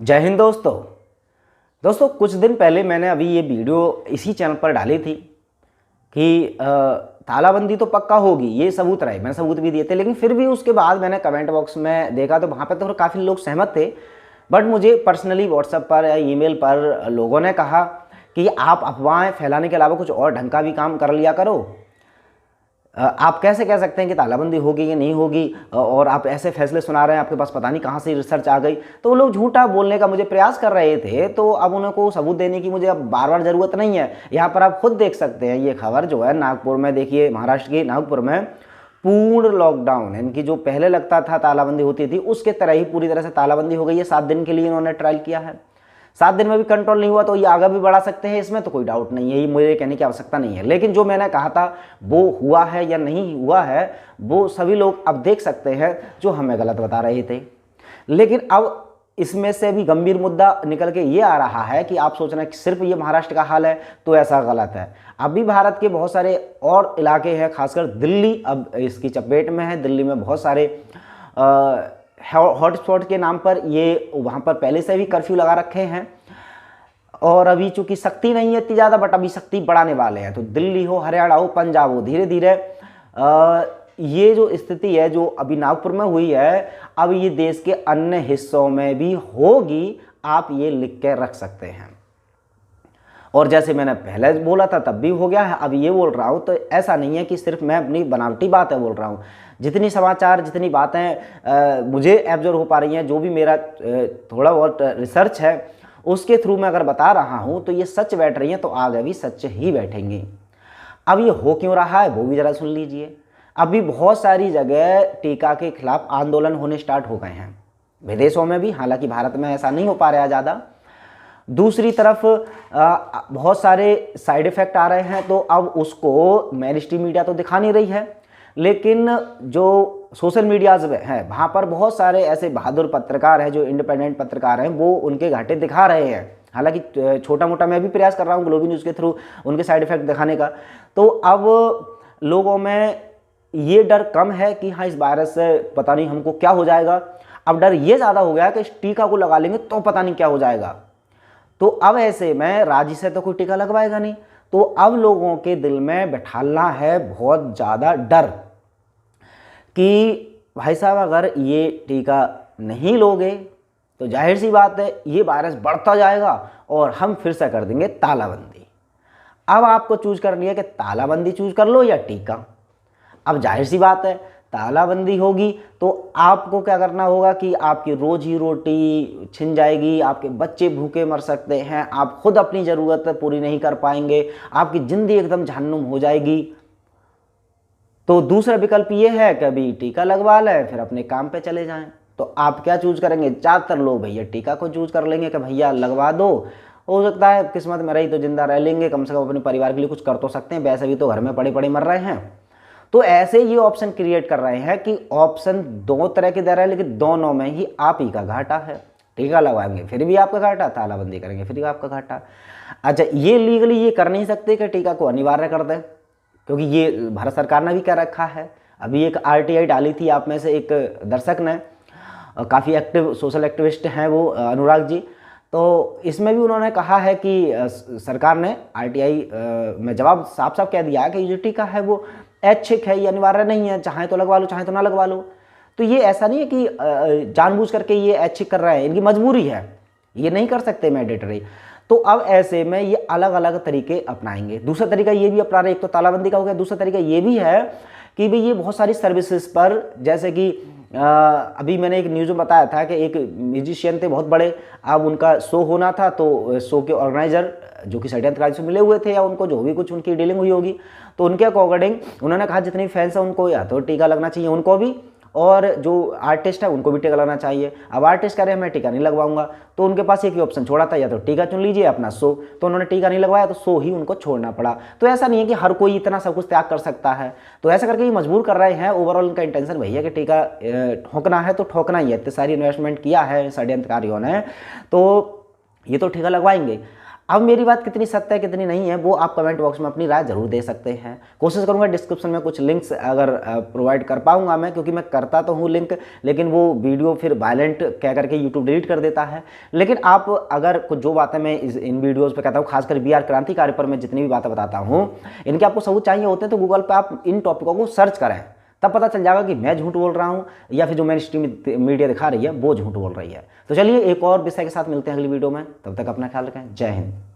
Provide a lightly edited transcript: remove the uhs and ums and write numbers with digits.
जय हिंद दोस्तों कुछ दिन पहले मैंने अभी ये वीडियो इसी चैनल पर डाली थी कि तालाबंदी तो पक्का होगी, ये सबूत रहे, मैंने सबूत भी दिए थे। लेकिन फिर भी उसके बाद मैंने कमेंट बॉक्स में देखा तो वहाँ पर तो काफ़ी लोग सहमत थे। बट मुझे पर्सनली व्हाट्सएप पर या ईमेल पर लोगों ने कहा कि आप अफवाहें फैलाने के अलावा कुछ और ढंग का भी काम कर लिया करो। आप कैसे कह सकते हैं कि तालाबंदी होगी या नहीं होगी, और आप ऐसे फैसले सुना रहे हैं, आपके पास पता नहीं कहाँ से रिसर्च आ गई। तो वो लोग झूठा बोलने का मुझे प्रयास कर रहे थे, तो अब उनको सबूत देने की मुझे अब बार बार ज़रूरत नहीं है। यहाँ पर आप खुद देख सकते हैं, ये खबर जो है नागपुर में, देखिए महाराष्ट्र के नागपुर में पूर्ण लॉकडाउन, इनकी जो पहले लगता था तालाबंदी होती थी उसके तरह ही पूरी तरह से तालाबंदी हो गई है। 7 दिन के लिए इन्होंने ट्रायल किया है, 7 दिन में भी कंट्रोल नहीं हुआ तो ये आगे भी बढ़ा सकते हैं, इसमें तो कोई डाउट नहीं है, ये मुझे कहने की आवश्यकता नहीं है। लेकिन जो मैंने कहा था वो हुआ है या नहीं हुआ है वो सभी लोग अब देख सकते हैं जो हमें गलत बता रहे थे। लेकिन अब इसमें से भी गंभीर मुद्दा निकल के ये आ रहा है कि आप सोच रहे हैं कि सिर्फ ये महाराष्ट्र का हाल है, तो ऐसा गलत है। अभी भारत के बहुत सारे और इलाके हैं, खासकर दिल्ली अब इसकी चपेट में है। दिल्ली में बहुत सारे हॉटस्पॉट के नाम पर ये वहाँ पर पहले से भी कर्फ्यू लगा रखे हैं, और अभी चूंकि सख्ती नहीं है इतनी ज़्यादा, बट अभी सख्ती बढ़ाने वाले हैं। तो दिल्ली हो, हरियाणा हो, पंजाब हो, धीरे धीरे ये जो स्थिति है जो अभी नागपुर में हुई है, अब ये देश के अन्य हिस्सों में भी होगी, आप ये लिख के रख सकते हैं। और जैसे मैंने पहले बोला था तब भी हो गया है, अब ये बोल रहा हूँ, तो ऐसा नहीं है कि सिर्फ मैं अपनी बनावटी बातें बोल रहा हूँ। जितनी समाचार, जितनी बातें मुझे एब्जॉर्व हो पा रही हैं, जो भी मेरा थोड़ा बहुत रिसर्च है उसके थ्रू मैं अगर बता रहा हूँ, तो ये सच बैठ रही हैं, तो आगे भी सच ही बैठेंगी। अब ये हो क्यों रहा है वो भी ज़रा सुन लीजिए। अभी बहुत सारी जगह टीका के खिलाफ आंदोलन होने स्टार्ट हो गए हैं, विदेशों में भी, हालांकि भारत में ऐसा नहीं हो पा रहा है ज़्यादा। दूसरी तरफ बहुत सारे साइड इफ़ेक्ट आ रहे हैं, तो अब उसको मेन स्ट्रीम मीडिया तो दिखा नहीं रही है, लेकिन जो सोशल मीडियाज़ में है वहाँ पर बहुत सारे ऐसे बहादुर पत्रकार हैं, जो इंडिपेंडेंट पत्रकार हैं, वो उनके घाटे दिखा रहे हैं। हालांकि छोटा मोटा मैं भी प्रयास कर रहा हूँ ग्लोबल न्यूज़ के थ्रू उनके साइड इफ़ेक्ट दिखाने का। तो अब लोगों में ये डर कम है कि हाँ इस वायरस से पता नहीं हमको क्या हो जाएगा। अब डर ये ज़्यादा हो गया कि इस टीका को लगा लेंगे तो पता नहीं क्या हो जाएगा। तो अब ऐसे में राज्य से तो कोई टीका लगवाएगा नहीं, तो अब लोगों के दिल में बैठाना है बहुत ज़्यादा डर कि भाई साहब अगर ये टीका नहीं लोगे तो जाहिर सी बात है ये वायरस बढ़ता जाएगा और हम फिर से कर देंगे तालाबंदी। अब आपको चूज करनी है कि तालाबंदी चूज कर लो या टीका। अब जाहिर सी बात है तालाबंदी होगी तो आपको क्या करना होगा कि आपकी रोजी रोटी छिन जाएगी, आपके बच्चे भूखे मर सकते हैं, आप खुद अपनी ज़रूरत पूरी नहीं कर पाएंगे, आपकी ज़िंदगी एकदम जहन्नुम हो जाएगी। तो दूसरा विकल्प ये है कि अभी टीका लगवा लें फिर अपने काम पे चले जाएं। तो आप क्या चूज करेंगे? ज़्यादातर लोग भैया टीका को चूज कर लेंगे कि भैया लगवा दो, हो सकता है किस्मत में रही तो जिंदा रह लेंगे, कम से कम अपने परिवार के लिए कुछ कर तो सकते हैं, वैसे भी तो घर में पड़े पड़े मर रहे हैं। तो ऐसे ये ऑप्शन क्रिएट कर रहे हैं कि ऑप्शन दो तरह के दे रहे हैं, लेकिन दोनों में ही आप ही का घाटा है। टीका लगवाएंगे फिर भी आपका घाटा, तालाबंदी करेंगे फिर भी आपका घाटा। अच्छा, ये लीगली ये कर नहीं सकते कि टीका को अनिवार्य कर दें, क्योंकि ये भारत सरकार ने भी कह रखा है। अभी एक RTI डाली थी, आप में से एक दर्शक ने, काफ़ी एक्टिव सोशल एक्टिविस्ट हैं वो अनुराग जी, तो इसमें भी उन्होंने कहा है कि सरकार ने RTI में जवाब साफ साफ कह दिया है कि ये जो टीका है वो ऐच्छिक है, ये अनिवार्य नहीं है, चाहे तो लगवा लो चाहे तो ना लगवा लो। तो ये ऐसा नहीं है कि जानबूझ करके ये ऐच्छिक कर रहे हैं, इनकी मजबूरी है, ये नहीं कर सकते मैंडेटरी। तो अब ऐसे में ये अलग अलग तरीके अपनाएंगे। दूसरा तरीका ये भी अपना रहे, एक तो तालाबंदी का हो गया, दूसरा तरीका ये भी है कि भाई ये बहुत सारी सर्विसेज पर, जैसे कि अभी मैंने एक न्यूज़ में बताया था कि एक म्यूजिशियन थे बहुत बड़े, अब उनका शो होना था, तो शो के ऑर्गेनाइजर जो कि षड्यंत्रकारी से मिले हुए थे या उनको जो भी कुछ उनकी डीलिंग हुई होगी, तो उनके अकॉर्डिंग उन्होंने कहा जितनी फैंस हैं उनको या तो टीका लगना चाहिए उनको भी, और जो आर्टिस्ट है उनको भी टीका लगना चाहिए। अब आर्टिस्ट कह रहे हैं मैं टीका नहीं लगवाऊंगा, तो उनके पास एक ही ऑप्शन छोड़ा था, या तो टीका चुन लीजिए अपना शो, तो उन्होंने टीका नहीं लगवाया तो शो ही उनको छोड़ना पड़ा। तो ऐसा नहीं है कि हर कोई इतना सब कुछ त्याग कर सकता है, तो ऐसा करके ये मजबूर कर रहे हैं। ओवरऑल इनका इंटेंशन भैया कि टीका ठोकना है तो ठोकना ही है, इतनी सारी इन्वेस्टमेंट किया है षड्यंत्रकारियों ने, तो ये तो टीका लगवाएंगे। अब मेरी बात कितनी सत्य है कितनी नहीं है वो आप कमेंट बॉक्स में अपनी राय जरूर दे सकते हैं। कोशिश करूंगा डिस्क्रिप्शन में कुछ लिंक्स अगर प्रोवाइड कर पाऊंगा मैं, क्योंकि मैं करता तो हूँ लिंक, लेकिन वो वीडियो फिर वायलेंट कह करके यूट्यूब डिलीट कर देता है। लेकिन आप अगर कुछ जो बातें मैं इन वीडियोज़ पर कहता हूँ, खासकर बी आर क्रांतिकारी पर मैं जितनी भी बातें बताता हूँ, इनके आपको सबूत चाहिए होते हैं तो गूगल पर आप इन टॉपिकों को सर्च करें, तब पता चल जाएगा कि मैं झूठ बोल रहा हूँ या फिर जो मेन स्ट्रीम मीडिया दिखा रही है वो झूठ बोल रही है। तो चलिए एक और विषय के साथ मिलते हैं अगली वीडियो में, तब तक अपना ख्याल रखें। जय हिंद।